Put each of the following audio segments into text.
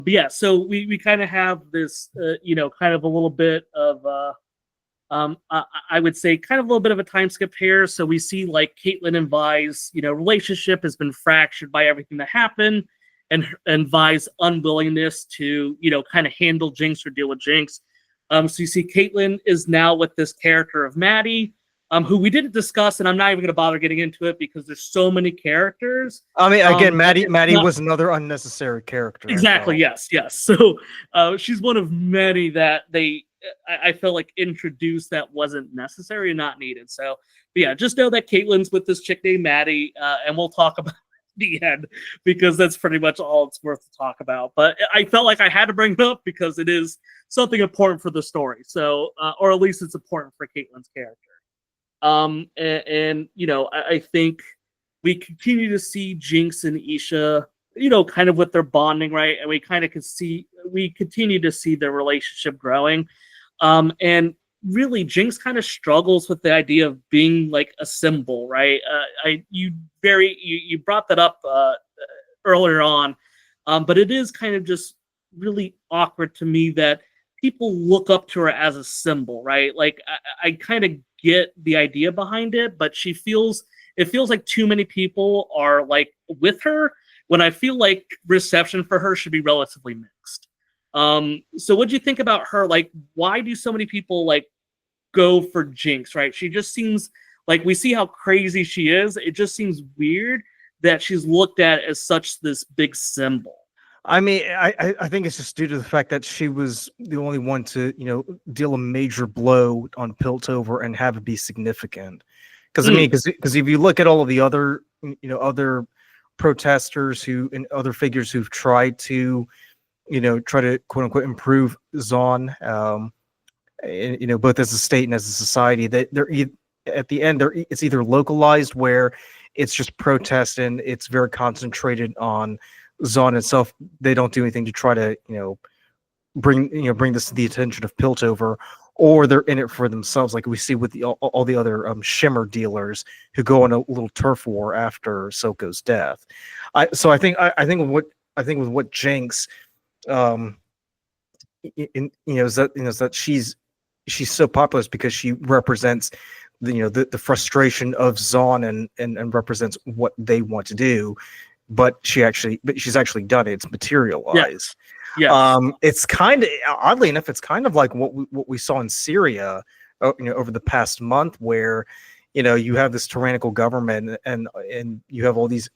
But yeah, so we kind of have this, kind of a little bit of, I would say, kind of a little bit of a time skip here. So we see like Caitlyn and Vi's, relationship has been fractured by everything that happened, and Vi's unwillingness to, kind of handle Jinx or deal with Jinx. So you see Caitlyn is now with this character of Maddie, who we didn't discuss, and I'm not even going to bother getting into it because there's so many characters. I mean, again, Maddie not, was another unnecessary character. Exactly. Yes. So she's one of many that I felt like introduced that wasn't necessary and not needed. So, but yeah, just know that Caitlyn's with this chick named Maddie, and we'll talk about the end because that's pretty much all it's worth to talk about. But I felt like I had to bring it up because it is something important for the story. So, or at least it's important for Caitlyn's character. I think we continue to see Jinx and Isha, kind of with their bonding, right? And we continue to see their relationship growing. And really, Jinx kind of struggles with the idea of being like a symbol, right? You brought that up earlier on, but it is kind of just really awkward to me that people look up to her as a symbol, right? Like I kind of get the idea behind it, but it feels like too many people are like with her when I feel like reception for her should be relatively mixed. So what do you think about her? Like, why do so many people like go for Jinx, right? She just seems like, we see how crazy she is. It just seems weird that she's looked at as such this big symbol. I mean, I think it's just due to the fact that she was the only one to, deal a major blow on Piltover and have it be significant. Because because if you look at all of the other, other protesters and other figures who've tried to, try to quote unquote improve Zaun, both as a state and as a society, that at the end it's either localized where it's just protest and it's very concentrated on Zaun itself. They don't do anything to try to bring this to the attention of Piltover, or they're in it for themselves, like we see with all the other shimmer dealers who go on a little turf war after Soko's death. I think with what Jinx, is that she's so popular because she represents the frustration of Zaun and represents what they want to do, but she's actually done it. It's materialized. Yeah. It's kind of, oddly enough, it's kind of like what we saw in Syria, over the past month, where you have this tyrannical government and you have all these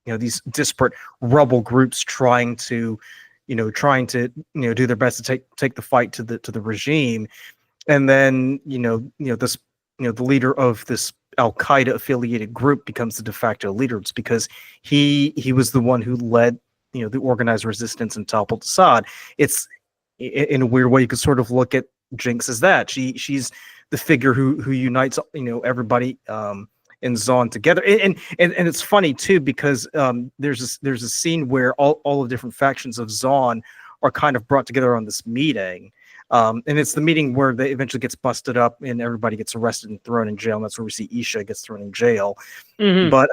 these disparate rebel groups trying to do their best to take the fight to the regime, and then this the leader of this Al-Qaeda affiliated group becomes the de facto leader. It's because he was the one who led the organized resistance and toppled Assad. It's, in a weird way, you could sort of look at Jinx as that. She's the figure who unites everybody in Zaun together. And it's funny too, because there's a scene where all of different factions of Zaun are kind of brought together on this meeting. And it's the meeting where they eventually gets busted up and everybody gets arrested and thrown in jail. And that's where we see Isha gets thrown in jail. Mm-hmm. But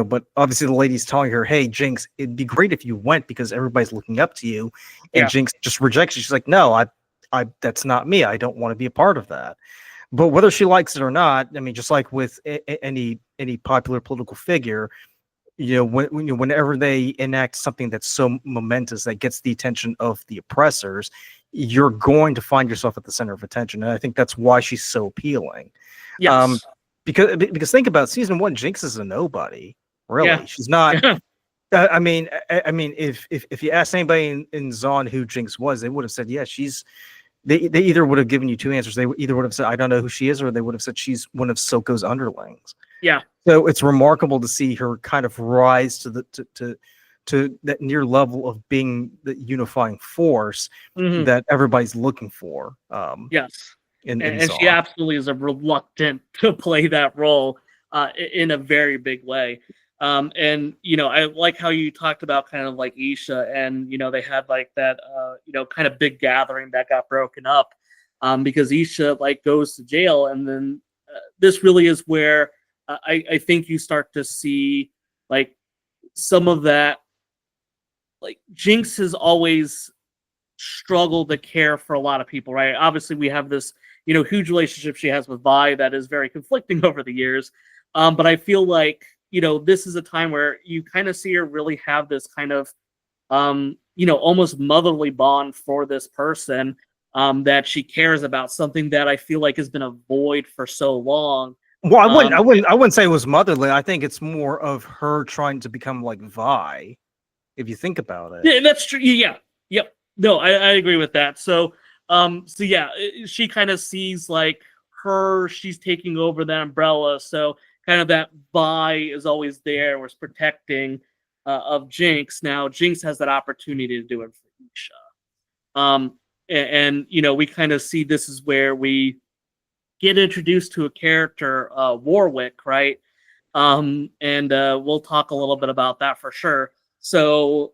but obviously the lady's telling her, "Hey, Jinx, it'd be great if you went because everybody's looking up to you." And Jinx just rejects it. She's like, "No, I that's not me. I don't want to be a part of that." But whether she likes it or not, I mean, just like with any popular political figure, whenever they enact something that's so momentous that gets the attention of the oppressors, you're going to find yourself at the center of attention. And I think that's why she's so appealing. Yes. Because think about season 1, Jinx is a nobody. Really, Yeah. She's not. I mean, if you asked anybody in Zaun who Jinx was, they would have said, yeah, she's. They either would have given you two answers. They either would have said, I don't know who she is, or they would have said she's one of Soko's underlings. Yeah. So it's remarkable to see her kind of rise to that near level of being the unifying force that everybody's looking for. Yes. And she absolutely is reluctant to play that role in a very big way. And I like how you talked about kind of like Isha, and they had like that kind of big gathering that got broken up because Isha like goes to jail, and then this really is where I think you start to see like some of that like Jinx has always struggled to care for a lot of people, right? Obviously, we have this, huge relationship she has with Vi that is very conflicting over the years. But I feel like, this is a time where you kind of see her really have this kind of, almost motherly bond for this person, that she cares about, something that I feel like has been a void for so long. Well, I wouldn't say it was motherly. I think it's more of her trying to become like Vi, if you think about it. Yeah, that's true. Yeah, yep. No, I agree with that. So yeah, she kind of sees like she's taking over that umbrella. So kind of that Vi is always there, was protecting of Jinx. Now Jinx has that opportunity to do it for Isha. And we kind of see this is where we get introduced to a character, Warwick, right? And we'll talk a little bit about that for sure. So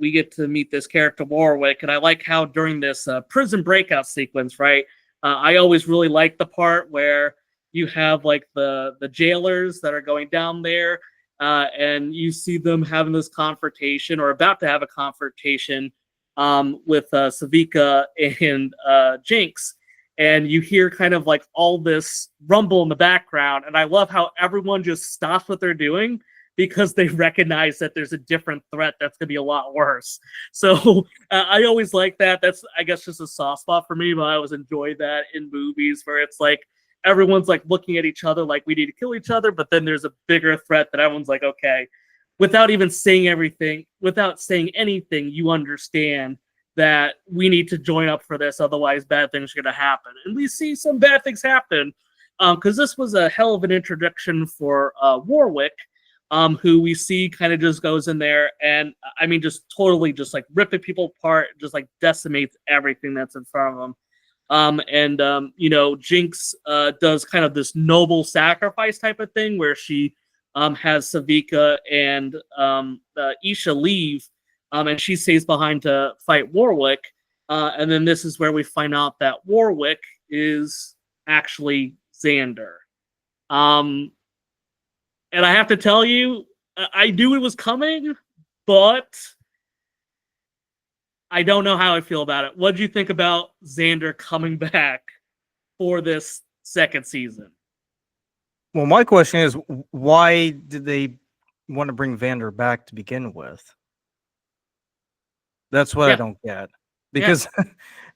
we get to meet this character Warwick, and I like how during this prison breakout sequence, right? I always really like the part where you have like the jailers that are going down there, and you see them having this confrontation or about to have a confrontation with Savika and Jinx. And you hear kind of like all this rumble in the background, and I love how everyone just stops what they're doing because they recognize that there's a different threat that's going to be a lot worse. So I always like that. That's, I guess, just a soft spot for me, but I always enjoy that in movies where it's like everyone's like looking at each other like we need to kill each other, but then there's a bigger threat that everyone's like, okay, without even saying everything, without saying anything, you understand that we need to join up for this, otherwise bad things are going to happen. And we see some bad things happen, because this was a hell of an introduction for Warwick, who we see kind of just goes in there and, I mean, just totally just like ripping people apart, just like decimates everything that's in front of them. Jinx does kind of this noble sacrifice type of thing where she has Savika and Isha leave, and she stays behind to fight Warwick. And then this is where we find out that Warwick is actually Xander. And I have to tell you, I knew it was coming, but I don't know how I feel about it. What do you think about Xander coming back for this second season? Well, my question is, why did they want to bring Vander back to begin with? That's what I don't get. Because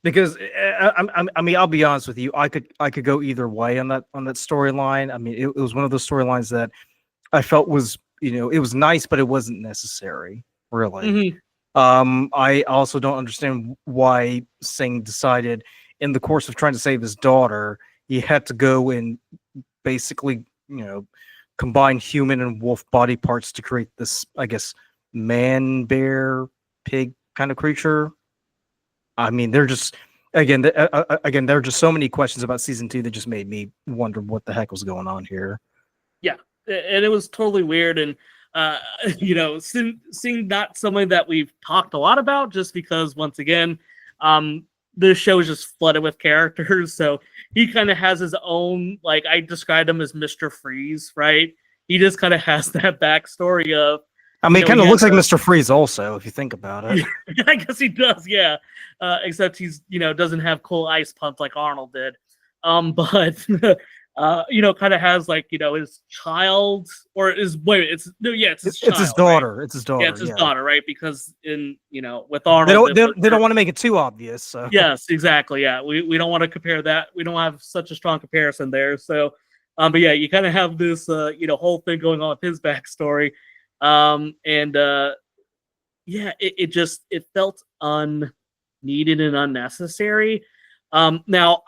I mean, I'll be honest with you, I could go either way on that storyline. I mean, it was one of those storylines that I felt was, it was nice, but it wasn't necessary, really. Mm-hmm. I also don't understand why Singh decided, in the course of trying to save his daughter, he had to go and basically, combine human and wolf body parts to create this, I guess, man, bear, pig kind of creature. I mean, there are just so many questions about season 2 that just made me wonder what the heck was going on here. Yeah, and it was totally weird, and seeing not something that we've talked a lot about, just because once again, the show is just flooded with characters. So he kind of has his own, like, I described him as Mr. Freeze, right? He just kind of has that backstory of, I mean, it kind of looks like Mr. Freeze also, if you think about it. I guess he does, yeah. Except he's, doesn't have cool ice pump like Arnold did. But kind of has like, his child or his it's his child. It's his daughter. Right? It's his daughter. Yeah, it's his daughter, right? Because with Arnold, they don't want to make it too obvious. So. Yes, exactly. Yeah, we don't want to compare that. We don't have such a strong comparison there. So, but yeah, you kind of have this whole thing going on with his backstory. It felt unneeded and unnecessary. Now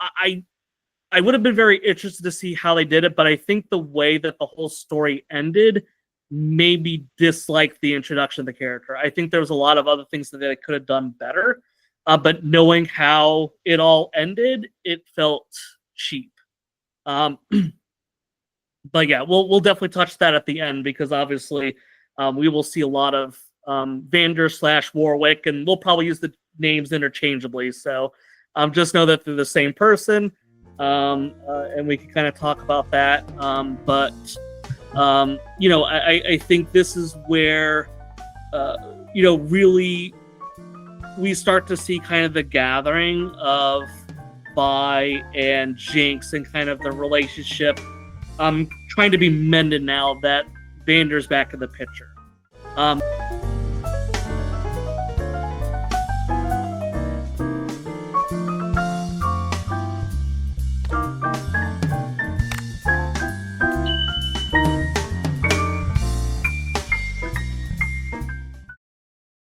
I would have been very interested to see how they did it, but I think the way that the whole story ended made me dislike the introduction of the character. I think there was a lot of other things that they could have done better, but knowing how it all ended, it felt cheap. But yeah, we'll definitely touch that at the end, because obviously we will see a lot of Vander / Warwick, and we'll probably use the names interchangeably. So just know that they're the same person, and we can kind of talk about that. I think this is where really we start to see kind of the gathering of Vi and Jinx and kind of the relationship trying to be mended now that Vander's back in the picture.